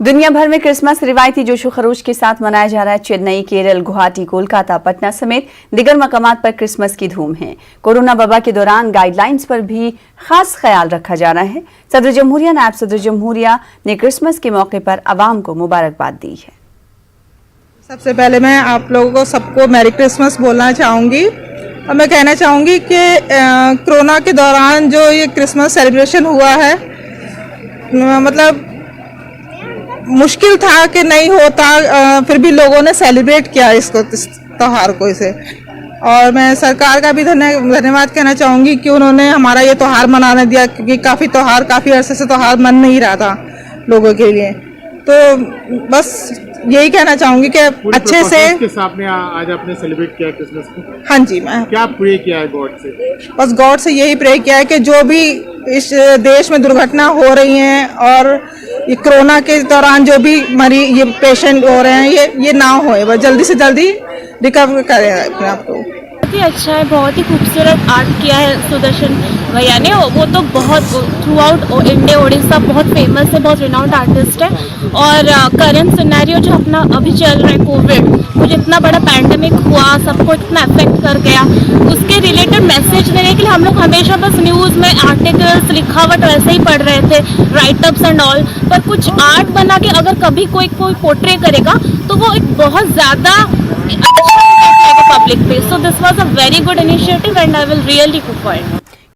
दुनिया भर में क्रिसमस रिवायती जोशो खरोश के साथ मनाया जा रहा है। चेन्नई, केरल, गुवाहाटी, कोलकाता, पटना समेत दिगर मकामात पर क्रिसमस की धूम है। कोरोना वबा के दौरान गाइडलाइंस पर भी खास ख्याल रखा जा रहा है। सदर जमहूरिया, नायब सदर जमहूरिया ने क्रिसमस के मौके पर आवाम को मुबारकबाद दी है। सबसे पहले मैं आप लोगों को सबको मैरी क्रिसमस बोलना चाहूँगी और मैं कहना चाहूँगी कि कोरोना के दौरान जो ये क्रिसमस सेलिब्रेशन हुआ है, मतलब मुश्किल था कि नहीं होता, फिर भी लोगों ने सेलिब्रेट किया इस त्यौहार को इसे। और मैं सरकार का भी धन्यवाद कहना चाहूँगी कि उन्होंने हमारा ये त्यौहार मनाने दिया, क्योंकि काफ़ी अरसे से त्यौहार मन नहीं रहा था लोगों के लिए। तो बस यही कहना चाहूँगी कि अच्छे से के साथ में आज आपने सेलिब्रेट किया क्रिसमस को। हाँ जी, मैं क्या प्रे किया है गॉड से? बस गॉड से यही प्रे किया है कि जो भी इस देश में दुर्घटना हो रही हैं और ये कोरोना के दौरान जो भी ये पेशेंट हो रहे हैं, ये ना होए, बस जल्दी से जल्दी रिकवर करें अपने आप को। बहुत ही अच्छा है, बहुत ही खूबसूरत आर्ट किया है सुदर्शन भैया ने। वो तो बहुत थ्रू आउट इंडिया उड़ीसा बहुत फेमस है, बहुत रिनाउंड आर्टिस्ट है। और करंट सिनेरियो जो अपना अभी चल रहा है कोविड, वो जितना बड़ा पैंडेमिक हुआ, सबको इतना अफेक्ट कर गया, उसके रिलेटेड मैसेज देने के लिए हम लोग हमेशा बस न्यूज़ में आर्टिकल्स लिखावट वैसे ही पढ़ रहे थे, राइटअप्स एंड ऑल। पर कुछ आर्ट बना के अगर कभी कोई पोर्ट्रे करेगा तो वो एक बहुत ज़्यादा अच्छा पब्लिक पे। So this was a very good initiative and I will really go for it.